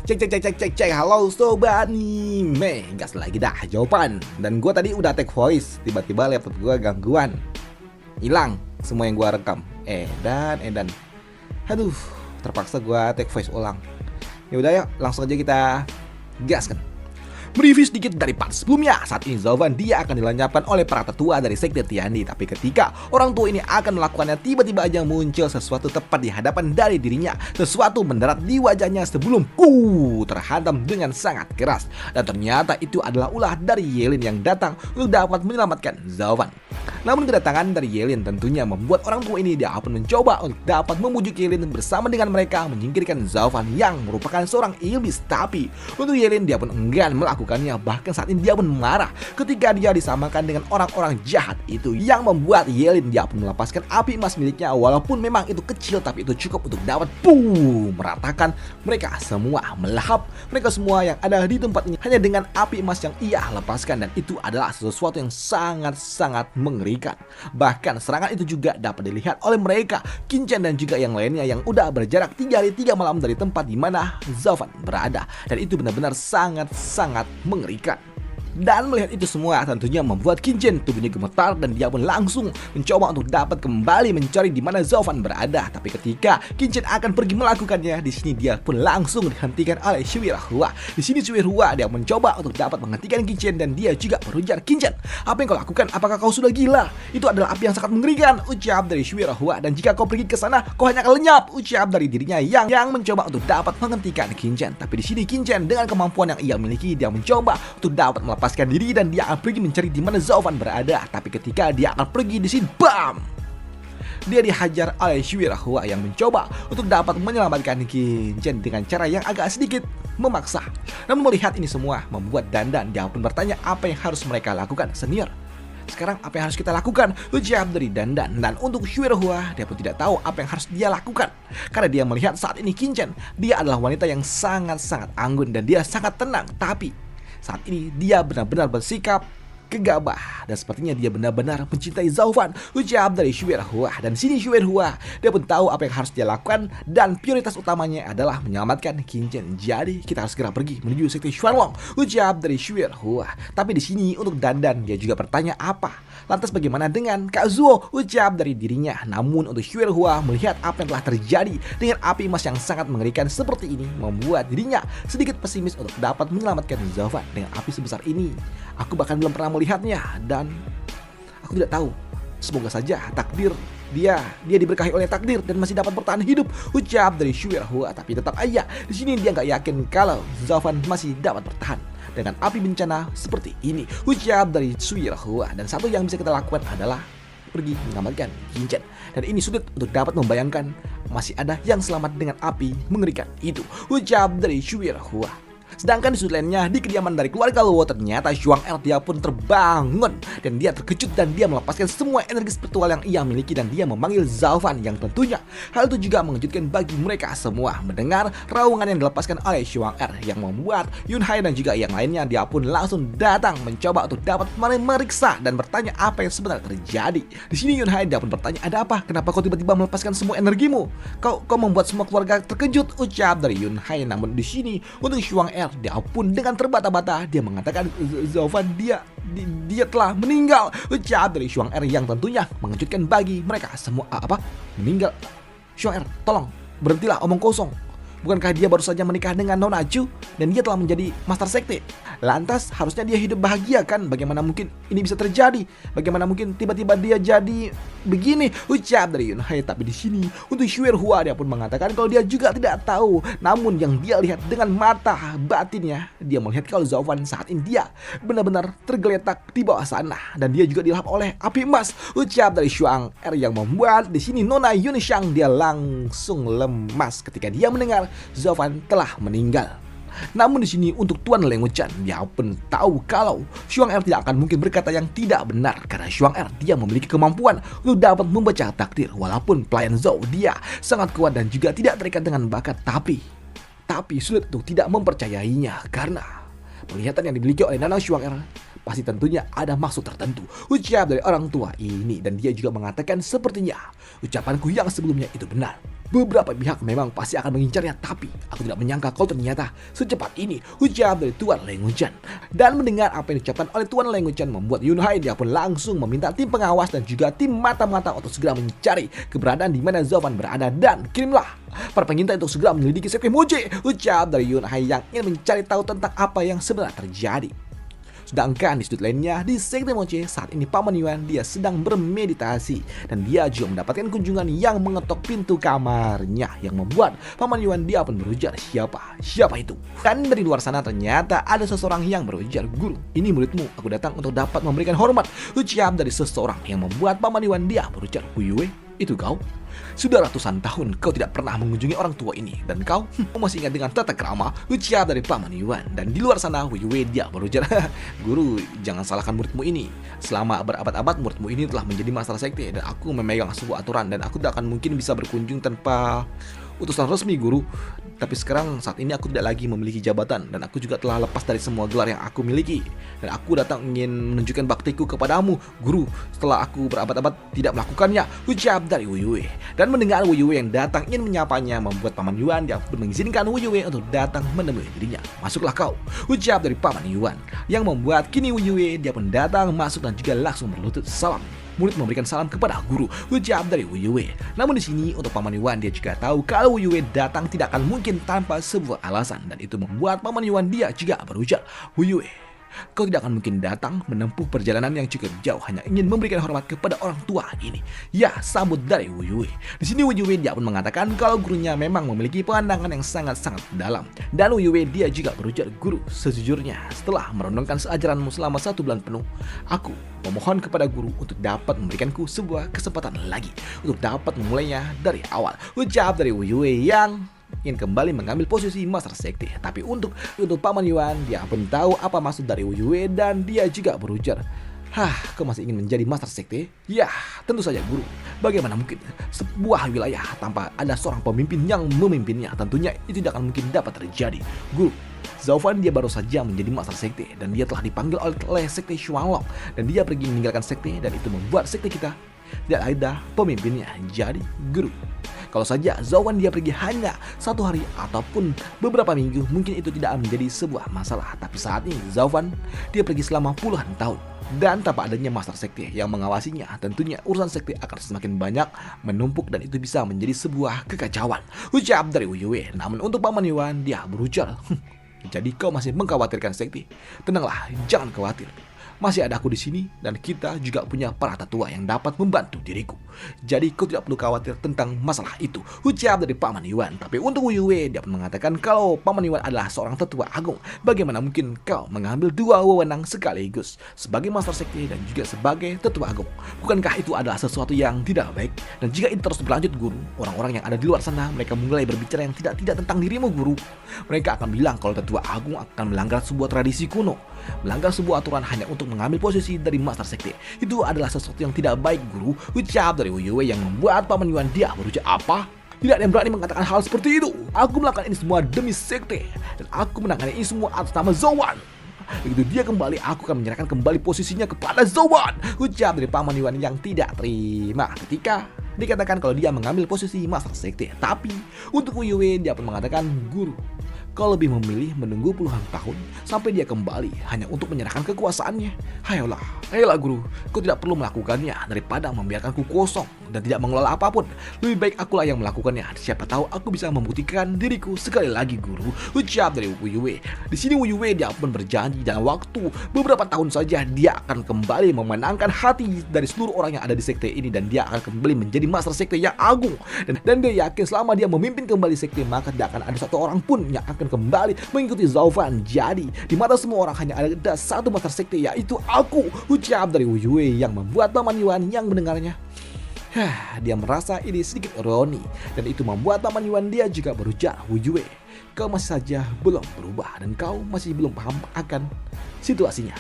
Cek. Halo sobat anime, gas lagi dah jawaban. Dan gue tadi udah take voice, tiba-tiba laptop gue gangguan, hilang semua yang gue rekam. Edan. Aduh, terpaksa gue take voice ulang. Ya udah ya, langsung aja kita gaskan. Mereview sedikit dari part sebelumnya. Saat ini Zovan dia akan dilenyapkan oleh para tetua dari sekte Tiandi. Tapi ketika orang tua ini akan melakukannya, tiba-tiba aja muncul sesuatu tepat di hadapan dari dirinya. Sesuatu mendarat di wajahnya sebelum terhantam dengan sangat keras. Dan ternyata itu adalah ulah dari Yelin yang datang untuk dapat menyelamatkan Zovan. Namun kedatangan dari Yelin tentunya membuat orang tua ini dapat mencoba untuk dapat memujuk Yelin bersama dengan mereka menyingkirkan Zovan yang merupakan seorang iblis. Tapi untuk Yelin dia pun enggan melakukannya. Bahkan saat ini dia pun marah ketika dia disamakan dengan orang-orang jahat itu, yang membuat Yelin dia pun melepaskan api emas miliknya. Walaupun memang itu kecil, tapi itu cukup untuk dapat meratakan mereka semua, melahap mereka semua yang ada di tempat ini hanya dengan api emas yang ia lepaskan. Dan itu adalah sesuatu yang sangat-sangat mengerikan. Bahkan serangan itu juga dapat dilihat oleh mereka, Kinchan dan juga yang lainnya yang udah berjarak 3 hari 3 malam dari tempat di mana Zovan berada. Dan itu benar-benar sangat-sangat mengerikan. Dan melihat itu semua tentunya membuat Kinchan tubuhnya gemetar dan dia pun langsung mencoba untuk dapat kembali mencari di mana Zovan berada. Tapi ketika Kinchan akan pergi melakukannya, di sini dia pun langsung dihentikan oleh Suirahua. Di sini Suirahua dia mencoba untuk dapat menghentikan Kinchan dan dia juga berujar, "Kinchan, apa yang kau lakukan? Apakah kau sudah gila? Itu adalah api yang sangat mengerikan," ucap dari Suirahua. "Dan jika kau pergi ke sana, kau hanya akan lenyap," ucap dari dirinya yang mencoba untuk dapat menghentikan Kinchan. Tapi di sini Kinchan dengan kemampuan yang ia miliki, dia mencoba untuk dapat melepaskan diri dan dia akan pergi mencari di mana Zovan berada. Tapi ketika dia akan pergi di sini, dia dihajar oleh Suirahua yang mencoba untuk dapat menyelamatkan Kinchan dengan cara yang agak sedikit memaksa. Namun melihat ini semua membuat Dandan dia pun bertanya apa yang harus mereka lakukan. "Senior, sekarang apa yang harus kita lakukan?" ucap dari Dandan. Dan untuk Suirahua dia pun tidak tahu apa yang harus dia lakukan, karena dia melihat saat ini Kinchan dia adalah wanita yang sangat-sangat anggun dan dia sangat tenang. Tapi saat ini dia benar-benar bersikap gegabah dan sepertinya dia benar-benar mencintai Zovan, ucap dari Suirahua. Dan sini Suirahua dia pun tahu apa yang harus dia lakukan dan prioritas utamanya adalah menyelamatkan Kinchan. Jadi kita harus segera pergi menuju sekte Xuanlong, ucap dari Suirahua. Tapi di sini untuk Dandan dia juga bertanya, "Apa? Lantas bagaimana dengan Kak Zuo?" ucap dari dirinya. Namun untuk Suirahua melihat apa yang telah terjadi dengan api emas yang sangat mengerikan seperti ini membuat dirinya sedikit pesimis untuk dapat menyelamatkan Zovan. Dengan api sebesar ini, aku bahkan belum pernah melihatnya dan aku tidak tahu. Semoga saja takdir dia diberkahi oleh takdir dan masih dapat bertahan hidup, ucap dari Suirahua. Tapi tetap aja di sini dia nggak yakin kalau Zovan masih dapat bertahan dengan api bencana seperti ini, ucap dari Suirahua. Dan satu yang bisa kita lakukan adalah pergi menyelamatkan Kinchan. Dan ini sulit untuk dapat membayangkan masih ada yang selamat dengan api mengerikan itu, ucap dari Suirahua. Sedangkan di sudut lainnya, di kediaman dari keluarga Luo, ternyata Xuang-Er dia pun terbangun dan dia terkejut dan dia melepaskan semua energi spiritual yang ia miliki dan dia memanggil Zovan, yang tentunya hal itu juga mengejutkan bagi mereka semua. Mendengar raungan yang dilepaskan oleh Xuang-Er yang membuat Yunhai dan juga yang lainnya dia pun langsung datang mencoba untuk dapat memeriksa dan bertanya apa yang sebenarnya terjadi. Di sini Yunhai dia pun bertanya, "Ada apa? Kenapa kau tiba-tiba melepaskan semua energimu? Kau membuat semua keluarga terkejut," ucap dari Yunhai. Namun di sini untuk Xuang-Er dia pun dengan terbata-bata dia mengatakan Zovan dia telah meninggal, ucap dari Xuang-Er yang tentunya mengejutkan bagi mereka semua. "Apa? Meninggal? Xuang-Er, tolong berhentilah omong kosong. Bukankah dia baru saja menikah dengan Nona Chu dan dia telah menjadi master sekte? Lantas harusnya dia hidup bahagia kan? Bagaimana mungkin ini bisa terjadi? Bagaimana mungkin tiba-tiba dia jadi begini?" ucap dari Yunhai. Tapi di sini untuk Suirahua dia pun mengatakan kalau dia juga tidak tahu. Namun yang dia lihat dengan mata batinnya, dia melihat kalau Zovan saat ini dia benar-benar tergeletak di bawah sana dan dia juga dilahap oleh api emas, ucap dari Xuang-Er yang membuat di sini Nona Yunxiang dia langsung lemas ketika dia mendengar Zovan telah meninggal. Namun di sini untuk Tuan Leng Wuchan dia pun tahu kalau Xuang-Er tidak akan mungkin berkata yang tidak benar, karena Xuang-Er dia memiliki kemampuan untuk dapat membaca takdir. Walaupun pelayan Zhou dia sangat kuat dan juga tidak terikat dengan bakat, tapi sulit untuk tidak mempercayainya karena penglihatan yang dimiliki oleh Nana Xuang-Er pasti tentunya ada maksud tertentu, ucap dari orang tua ini. Dan dia juga mengatakan sepertinya ucapanku yang sebelumnya itu benar. Beberapa pihak memang pasti akan mengincarnya, tapi aku tidak menyangka kalau ternyata secepat ini, ucap dari Tuan Leng Wuchan. Dan mendengar apa yang diucapkan oleh Tuan Leng Wuchan membuat Yunhai dia pun langsung meminta tim pengawas dan juga tim mata-mata untuk segera mencari keberadaan di mana Zhao Fan berada, dan kirimlah para pengintai untuk segera menyelidiki sekte Moje, ucap dari Yunhai yang ingin mencari tahu tentang apa yang sebenarnya terjadi. Sedangkan di sudut lainnya, di sekte Moche, saat ini Paman Yuan dia sedang bermeditasi. Dan dia juga mendapatkan kunjungan yang mengetok pintu kamarnya, yang membuat Paman Yuan dia pun berujar, siapa itu? Dan dari luar sana ternyata ada seseorang yang berujar, guru, ini muridmu, aku datang untuk dapat memberikan hormat, ucap dari seseorang yang membuat Paman Yuan dia berujar, Huyue, itu kau? Sudah ratusan tahun kau tidak pernah mengunjungi orang tua ini, dan kau masih ingat dengan tata krama, ucap dari Paman Yuan. Dan di luar sana Huyue dia berujar, guru, jangan salahkan muridmu ini. Selama berabad-abad muridmu ini telah menjadi master sekte, dan aku memegang sebuah aturan, dan aku tidak akan mungkin bisa berkunjung tanpa utusan resmi, guru. Tapi sekarang saat ini aku tidak lagi memiliki jabatan, dan aku juga telah lepas dari semua gelar yang aku miliki, dan aku datang ingin menunjukkan baktiku kepadamu, guru, setelah aku berabad-abad tidak melakukannya, ucap dari Huyue. Dan mendengar Huyue yang datang ingin menyapanya membuat Paman Yuan dia pun mengizinkan Huyue untuk datang menemui dirinya. Masuklah kau, ucap dari Paman Yuan, yang membuat kini Huyue dia pun datang masuk dan juga langsung berlutut salam. Murid memberikan salam kepada guru, ucap dari Huyue. Namun di sini untuk Paman Yuan dia juga tahu kalau Huyue datang tidak akan mungkin tanpa sebuah alasan, dan itu membuat Paman Yuan dia juga berujar, Huyue, kau tidak akan mungkin datang menempuh perjalanan yang cukup jauh hanya ingin memberikan hormat kepada orang tua ini. Ya, sambut dari Huyue. Di sini Huyue dia pun mengatakan kalau gurunya memang memiliki pandangan yang sangat-sangat dalam. Dan Huyue dia juga berujar, guru, sejujurnya setelah merenungkan seajaranmu selama 1 bulan penuh, aku memohon kepada guru untuk dapat memberikanku sebuah kesempatan lagi untuk dapat memulainya dari awal, ucap dari Huyue yang ingin kembali mengambil posisi Master Sekte. Tapi untuk Paman Yuan dia pun tahu apa maksud dari Huyue, dan dia juga berujar, kau masih ingin menjadi Master Sekte? Ya, tentu saja guru. Bagaimana mungkin sebuah wilayah tanpa ada seorang pemimpin yang memimpinnya? Tentunya itu tidak akan mungkin dapat terjadi, guru. Zhao Fan dia baru saja menjadi Master Sekte, dan dia telah dipanggil oleh Sekte Xuanglong, dan dia pergi meninggalkan sekte, dan itu membuat sekte kita tidak ada pemimpinnya. Jadi guru, kalau saja Zhao Fan dia pergi hanya 1 hari ataupun beberapa minggu, mungkin itu tidak menjadi sebuah masalah. Tapi saat ini Zhao Fan dia pergi selama puluhan tahun, dan tanpa adanya Master Sekte yang mengawasinya, tentunya urusan sekte akan semakin banyak menumpuk, dan itu bisa menjadi sebuah kekacauan, ucap dari Huyue. Namun untuk Paman Yuan dia berujar, jadi kau masih mengkhawatirkan sekte? Tenanglah, jangan khawatir. Masih ada aku di sini, dan kita juga punya para tetua yang dapat membantu diriku. Jadi kau tidak perlu khawatir tentang masalah itu, ucap dari Paman Yuan. Tapi untuk Huyue dia pun mengatakan kalau Paman Yuan adalah seorang tetua agung, bagaimana mungkin kau mengambil 2 wewenang sekaligus, sebagai Master Sekte dan juga sebagai tetua agung? Bukankah itu adalah sesuatu yang tidak baik? Dan jika itu terus berlanjut, guru, orang-orang yang ada di luar sana mereka mulai berbicara yang tidak tentang dirimu, guru. Mereka akan bilang kalau tetua agung akan melanggar sebuah tradisi kuno, melanggar sebuah aturan hanya untuk mengambil posisi dari Master Sekte. Itu adalah sesuatu yang tidak baik, guru, ucap dari Huyue yang membuat Paman Yuan dia berujar, apa? Tidak ada yang berani mengatakan hal seperti itu. Aku melakukan ini semua demi sekte, dan aku menangani ini semua atas nama Zhao Fan. Begitu dia kembali, aku akan menyerahkan kembali posisinya kepada Zhao Fan, ucap dari Paman Yuan yang tidak terima ketika dikatakan kalau dia mengambil posisi Master Sekte. Tapi untuk Huyue dia pun mengatakan, guru, kau lebih memilih menunggu puluhan tahun sampai dia kembali hanya untuk menyerahkan kekuasaannya. Ayolah guru, kau tidak perlu melakukannya daripada membiarkanku kosong dan tidak mengelola apapun. Lebih baik akulah yang melakukannya. Siapa tahu aku bisa membuktikan diriku sekali lagi, guru, ucap dari Huyue. Di sini Huyue dia pun berjanji dalam waktu beberapa tahun saja dia akan kembali memenangkan hati dari seluruh orang yang ada di sekte ini, dan dia akan kembali menjadi Master Sekte yang agung. Dan dia yakin selama dia memimpin kembali sekte, maka tidak akan ada 1 orang pun yang akan kembali mengikuti Zhao Fan. Jadi di mata semua orang hanya ada 1 Master Sekte, yaitu aku, ucap dari Huyue yang membuat Paman Yuan yang mendengarnya dia merasa ini sedikit ironi, dan itu membuat Paman Yuan dia juga berujar, Huyue, kau masih saja belum berubah, dan kau masih belum paham akan situasinya.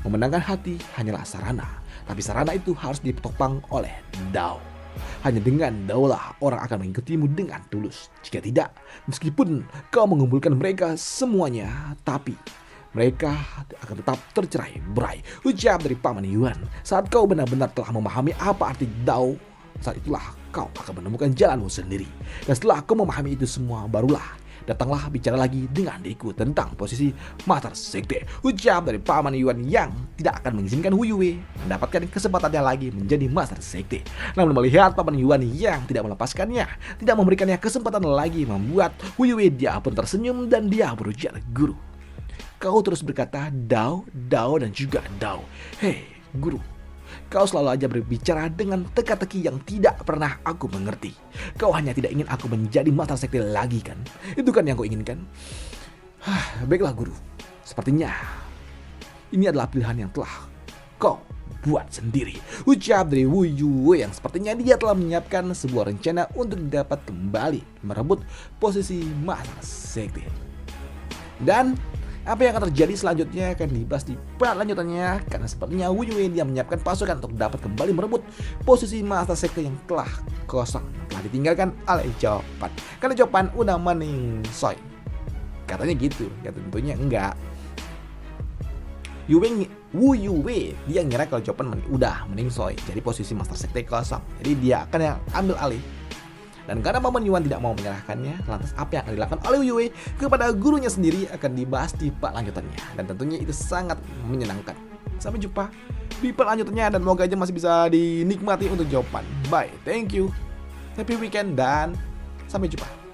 Memenangkan hati hanyalah sarana, tapi sarana itu harus ditopang oleh Dao. Hanya dengan Dao lah orang akan mengikutimu dengan tulus. Jika tidak, meskipun kau mengumpulkan mereka semuanya, tapi mereka akan tetap tercerai-berai, ucap dari Paman Yuan. Saat kau benar-benar telah memahami apa arti Dao, saat itulah kau akan menemukan jalanmu sendiri. Dan setelah kau memahami itu semua, barulah datanglah bicara lagi dengan diriku tentang posisi Master Sekte. Ucap dari Paman Yuan yang tidak akan mengizinkan Wu Yue mendapatkan kesempatannya lagi menjadi Master Sekte. Namun melihat Paman Yuan yang tidak melepaskannya, tidak memberikannya kesempatan lagi, membuat Wu Yue dia pun tersenyum dan dia berujar, "Guru, kau terus berkata Dao, Dao dan juga Dao. Hei, Guru, kau selalu aja berbicara dengan teka-teki yang tidak pernah aku mengerti. Kau hanya tidak ingin aku menjadi Master Sekte lagi kan? Itu kan yang kau inginkan?" Baiklah Guru, sepertinya ini adalah pilihan yang telah kau buat sendiri. Ucap dari Wu Yue yang sepertinya dia telah menyiapkan sebuah rencana untuk dapat kembali merebut posisi Master Sekte. Dan apa yang akan terjadi selanjutnya akan dibahas di part lanjutannya, karena sepertinya Wu Yue dia menyiapkan pasukan untuk dapat kembali merebut posisi Master Sekte yang telah kosong, yang telah ditinggalkan oleh Jopan. Karena Jopan udah meningsoy. Katanya gitu, ya tentunya enggak. Wu Yue dia ngira kalau Jopan udah meningsoy, jadi posisi Master Sekte kosong. Jadi dia akan yang ambil alih. Dan karena Paman Yuan tidak mau menyerahkannya, lantas apa yang akan dilakukan oleh Wu Yue kepada gurunya sendiri akan dibahas di part lanjutannya. Dan tentunya itu sangat menyenangkan. Sampai jumpa di part lanjutannya dan semoga aja masih bisa dinikmati untuk Jopan. Bye, thank you, happy weekend dan sampai jumpa.